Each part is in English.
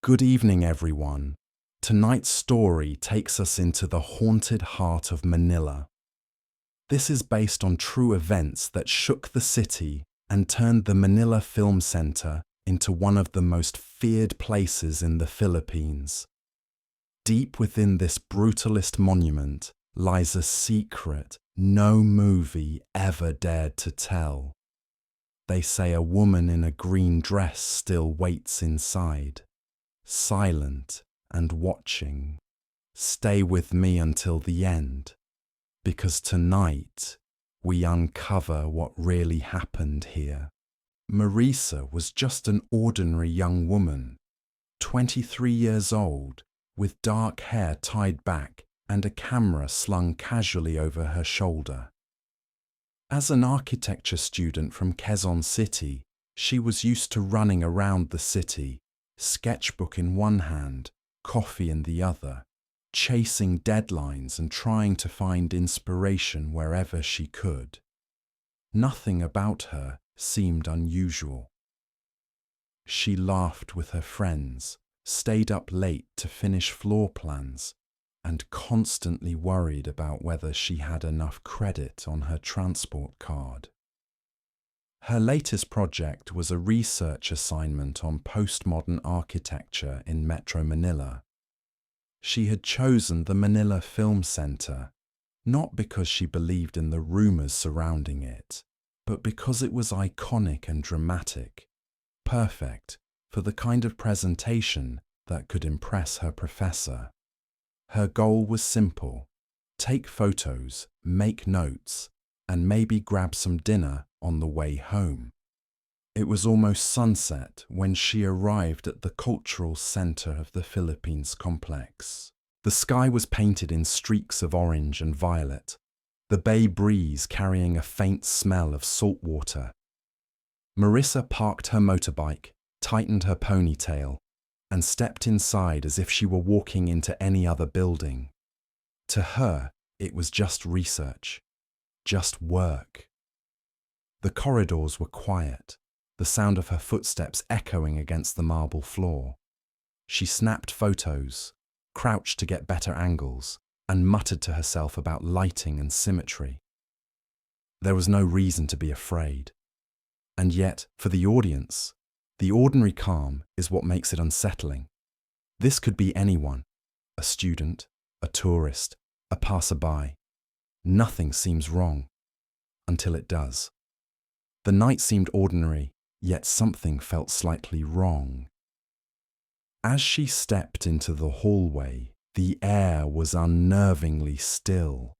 Good evening, everyone. Tonight's story takes us into the haunted heart of Manila. This is based on true events that shook the city and turned the Manila Film Center into one of the most feared places in the Philippines. Deep within this brutalist monument lies a secret no movie ever dared to tell. They say a woman in a green dress still waits inside, silent and watching. Stay with me until the end, because tonight we uncover what really happened here. Marisa was just an ordinary young woman, 23 years old, with dark hair tied back and a camera slung casually over her shoulder. As an architecture student from Quezon City, she was used to running around the city, sketchbook in one hand, coffee in the other, chasing deadlines and trying to find inspiration wherever she could. Nothing about her seemed unusual. She laughed with her friends, stayed up late to finish floor plans, and constantly worried about whether she had enough credit on her transport card. Her latest project was a research assignment on postmodern architecture in Metro Manila. She had chosen the Manila Film Center, not because she believed in the rumors surrounding it, but because it was iconic and dramatic, perfect for the kind of presentation that could impress her professor. Her goal was simple: take photos, make notes, and maybe grab some dinner on the way home. It was almost sunset when she arrived at the cultural center of the Philippines complex. The sky was painted in streaks of orange and violet, the bay breeze carrying a faint smell of salt water. Marisa parked her motorbike, tightened her ponytail, and stepped inside as if she were walking into any other building. To her, it was just research, just work. The corridors were quiet, the sound of her footsteps echoing against the marble floor. She snapped photos, crouched to get better angles, and muttered to herself about lighting and symmetry. There was no reason to be afraid. And yet, for the audience, the ordinary calm is what makes it unsettling. This could be anyone, a student, a tourist, a passerby. Nothing seems wrong, until it does. The night seemed ordinary, yet something felt slightly wrong. As she stepped into the hallway, the air was unnervingly still,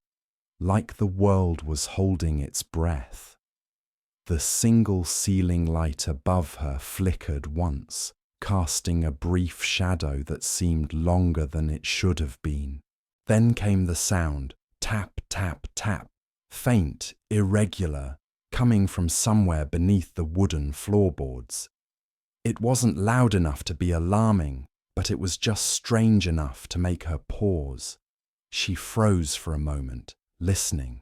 like the world was holding its breath. The single ceiling light above her flickered once, casting a brief shadow that seemed longer than it should have been. Then came the sound, tap, tap, tap, faint, irregular, coming from somewhere beneath the wooden floorboards. It wasn't loud enough to be alarming, but it was just strange enough to make her pause. She froze for a moment, listening.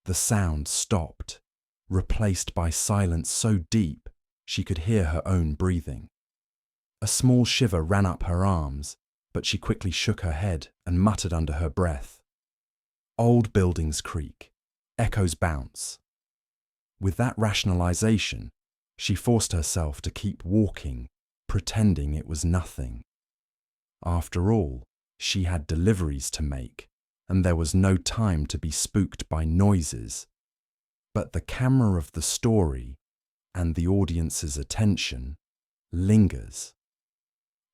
The sound stopped, replaced by silence so deep she could hear her own breathing. A small shiver ran up her arms, but she quickly shook her head and muttered under her breath. Old buildings creak, echoes bounce. With that rationalization, she forced herself to keep walking, pretending it was nothing. After all, she had deliveries to make, and there was no time to be spooked by noises. But the camera of the story, and the audience's attention, lingers.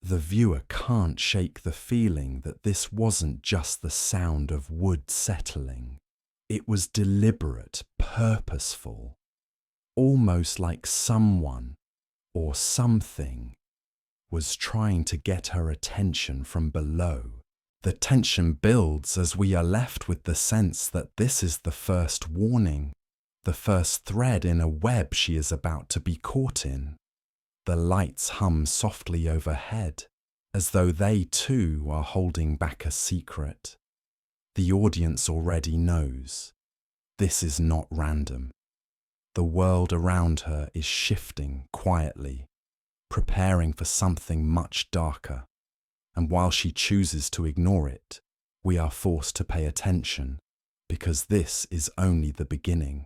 The viewer can't shake the feeling that this wasn't just the sound of wood settling. It was deliberate, purposeful, almost like someone or something was trying to get her attention from below. The tension builds as we are left with the sense that this is the first warning, the first thread in a web she is about to be caught in. The lights hum softly overhead, as though they too are holding back a secret. The audience already knows. This is not random. The world around her is shifting quietly, preparing for something much darker. And while she chooses to ignore it, we are forced to pay attention, because this is only the beginning.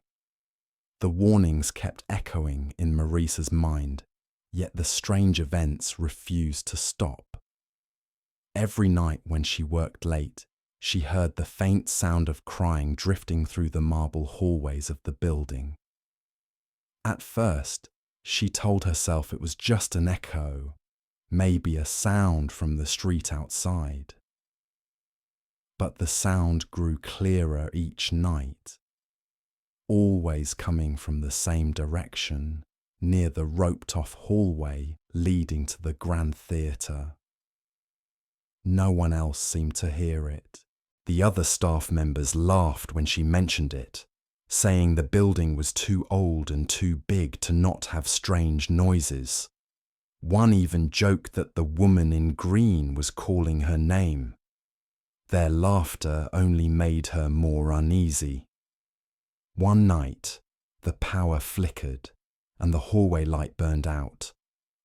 The warnings kept echoing in Marissa's mind, yet the strange events refused to stop. Every night when she worked late, she heard the faint sound of crying drifting through the marble hallways of the building. At first, she told herself it was just an echo, maybe a sound from the street outside. But the sound grew clearer each night, always coming from the same direction, near the roped-off hallway leading to the Grand Theatre. No one else seemed to hear it. The other staff members laughed when she mentioned it, saying the building was too old and too big to not have strange noises. One even joked that the woman in green was calling her name. Their laughter only made her more uneasy. One night, the power flickered and the hallway light burned out,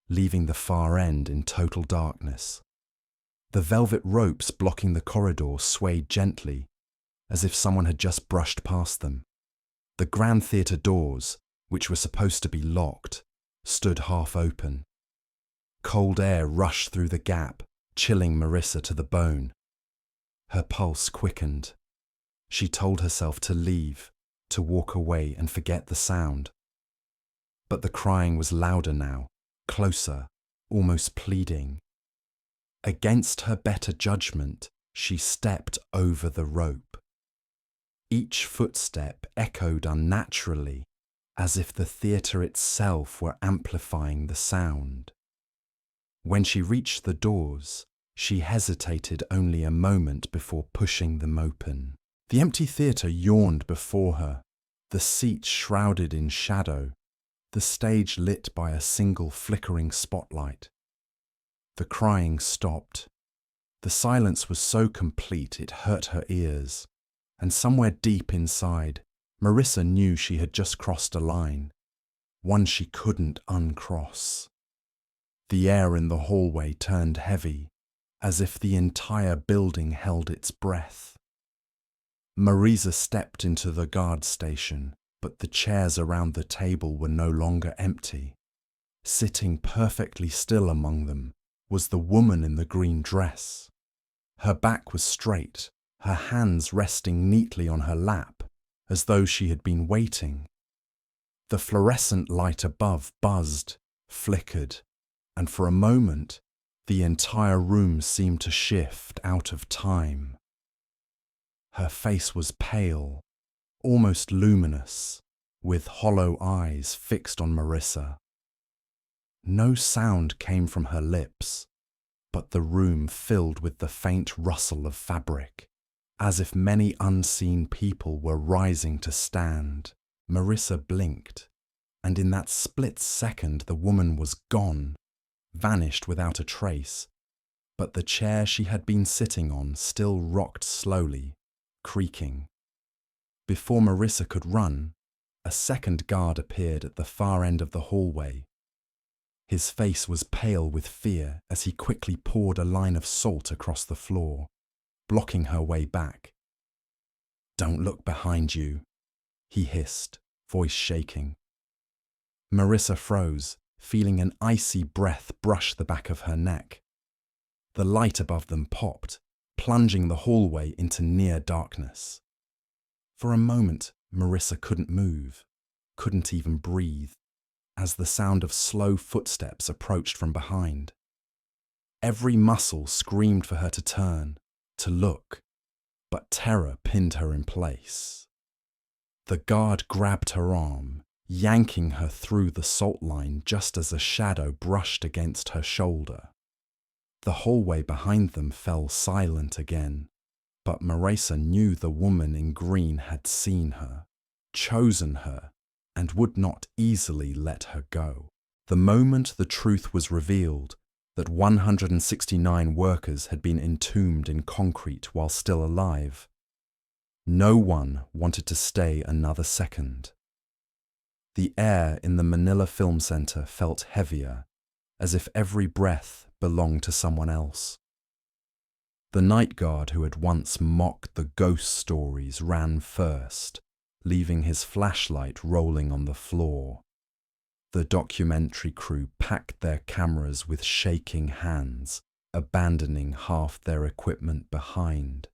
leaving the far end in total darkness. The velvet ropes blocking the corridor swayed gently, as if someone had just brushed past them. The Grand Theatre doors, which were supposed to be locked, stood half open. Cold air rushed through the gap, chilling Marissa to the bone. Her pulse quickened. She told herself to leave, to walk away and forget the sound. But the crying was louder now, closer, almost pleading. Against her better judgment, she stepped over the rope. Each footstep echoed unnaturally, as if the theatre itself were amplifying the sound. When she reached the doors, she hesitated only a moment before pushing them open. The empty theatre yawned before her, the seats shrouded in shadow, the stage lit by a single flickering spotlight. The crying stopped. The silence was so complete it hurt her ears, and somewhere deep inside, Marissa knew she had just crossed a line, one she couldn't uncross. The air in the hallway turned heavy, as if the entire building held its breath. Marissa stepped into the guard station, but the chairs around the table were no longer empty. Sitting perfectly still among them was the woman in the green dress. Her back was straight, her hands resting neatly on her lap, as though she had been waiting. The fluorescent light above buzzed, flickered, and for a moment, the entire room seemed to shift out of time. Her face was pale, almost luminous, with hollow eyes fixed on Marissa. No sound came from her lips, but the room filled with the faint rustle of fabric, as if many unseen people were rising to stand. Marissa blinked, and in that split second the woman was gone, vanished without a trace, but the chair she had been sitting on still rocked slowly, creaking. Before Marissa could run, a second guard appeared at the far end of the hallway. His face was pale with fear as he quickly poured a line of salt across the floor, blocking her way back. "Don't look behind you," he hissed, voice shaking. Marissa froze, feeling an icy breath brush the back of her neck. The light above them popped, plunging the hallway into near darkness. For a moment, Marissa couldn't move, couldn't even breathe, as the sound of slow footsteps approached from behind. Every muscle screamed for her to turn, to look, but terror pinned her in place. The guard grabbed her arm, yanking her through the salt line just as a shadow brushed against her shoulder. The hallway behind them fell silent again, but Marissa knew the woman in green had seen her, chosen her, and would not easily let her go. The moment the truth was revealed, that 169 workers had been entombed in concrete while still alive, no one wanted to stay another second. The air in the Manila Film Center felt heavier, as if every breath belonged to someone else. The night guard who had once mocked the ghost stories ran first, leaving his flashlight rolling on the floor. The documentary crew packed their cameras with shaking hands, abandoning half their equipment behind.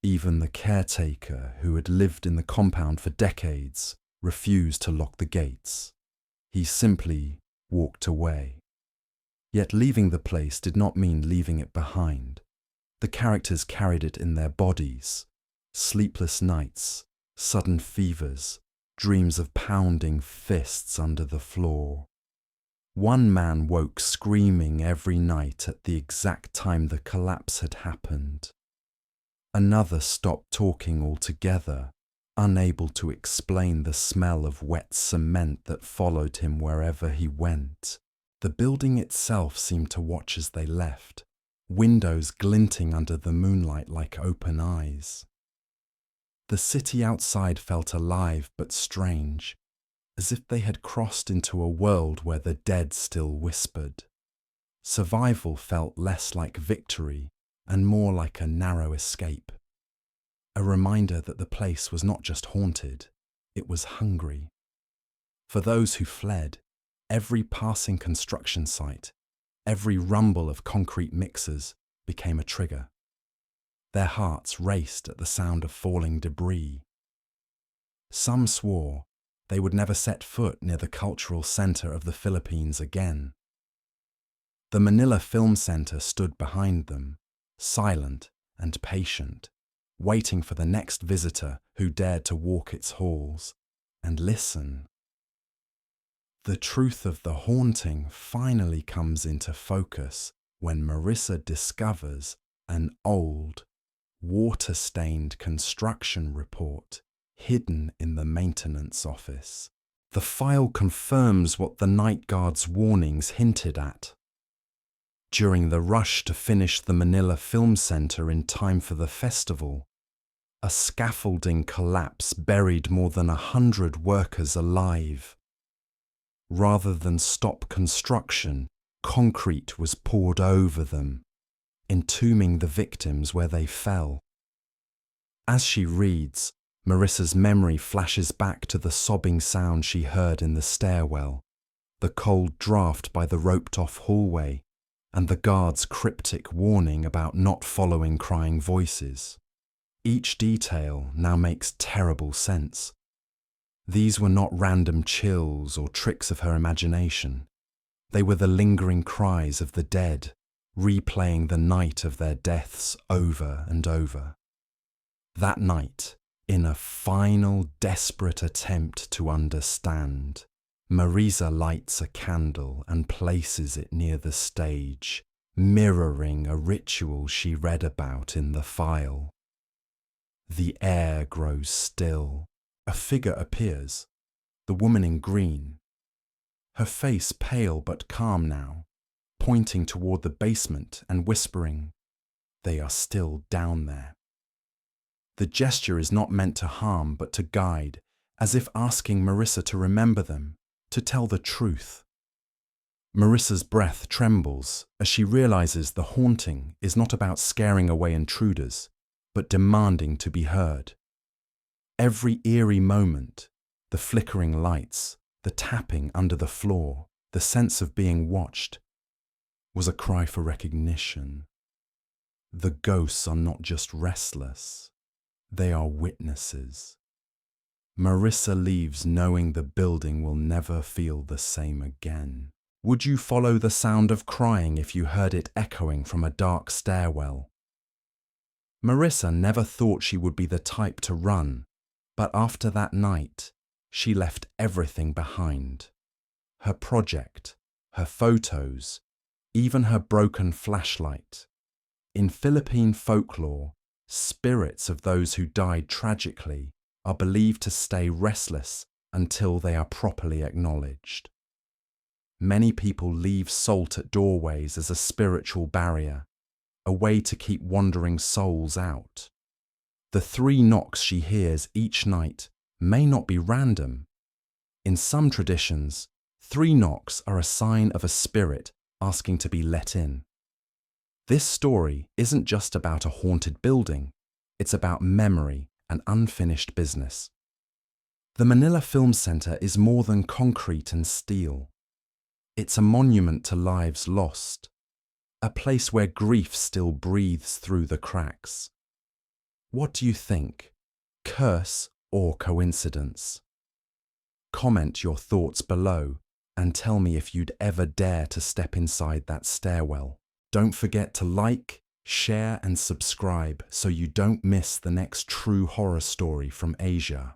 Even the caretaker, who had lived in the compound for decades, refused to lock the gates. He simply walked away. Yet leaving the place did not mean leaving it behind. The characters carried it in their bodies. Sleepless nights, sudden fevers, dreams of pounding fists under the floor. One man woke screaming every night at the exact time the collapse had happened. Another stopped talking altogether, unable to explain the smell of wet cement that followed him wherever he went. The building itself seemed to watch as they left, windows glinting under the moonlight like open eyes. The city outside felt alive but strange, as if they had crossed into a world where the dead still whispered. Survival felt less like victory and more like a narrow escape. A reminder that the place was not just haunted, it was hungry. For those who fled, every passing construction site, every rumble of concrete mixers became a trigger. Their hearts raced at the sound of falling debris. Some swore they would never set foot near the cultural center of the Philippines again. The Manila Film Center stood behind them, silent and patient, waiting for the next visitor who dared to walk its halls and listen. The truth of the haunting finally comes into focus when Marissa discovers an old, water-stained construction report hidden in the maintenance office. The file confirms what the night guard's warnings hinted at. During the rush to finish the Manila Film Center in time for the festival, a scaffolding collapse buried more than 100 workers alive. Rather than stop construction, concrete was poured over them, entombing the victims where they fell. As she reads, Marissa's memory flashes back to the sobbing sound she heard in the stairwell, the cold draft by the roped-off hallway, and the guard's cryptic warning about not following crying voices. Each detail now makes terrible sense. These were not random chills or tricks of her imagination. They were the lingering cries of the dead, replaying the night of their deaths over and over. That night, in a final desperate attempt to understand, Marisa lights a candle and places it near the stage, mirroring a ritual she read about in the file. The air grows still. A figure appears, the woman in green. Her face pale but calm now, pointing toward the basement and whispering, "They are still down there." The gesture is not meant to harm but to guide, as if asking Marissa to remember them, to tell the truth. Marissa's breath trembles as she realizes the haunting is not about scaring away intruders, but demanding to be heard. Every eerie moment, the flickering lights, the tapping under the floor, the sense of being watched, was a cry for recognition. The ghosts are not just restless, they are witnesses. Marissa leaves knowing the building will never feel the same again. Would you follow the sound of crying if you heard it echoing from a dark stairwell? Marissa never thought she would be the type to run, but after that night, she left everything behind. Her project, her photos, even her broken flashlight. In Philippine folklore, spirits of those who died tragically are believed to stay restless until they are properly acknowledged. Many people leave salt at doorways as a spiritual barrier, a way to keep wandering souls out. The 3 knocks she hears each night may not be random. In some traditions, 3 knocks are a sign of a spirit asking to be let in. This story isn't just about a haunted building, it's about memory and unfinished business. The Manila Film Center is more than concrete and steel. It's a monument to lives lost, a place where grief still breathes through the cracks. What do you think? Curse or coincidence? Comment your thoughts below and tell me if you'd ever dare to step inside that stairwell. Don't forget to like, share and subscribe so you don't miss the next true horror story from Asia.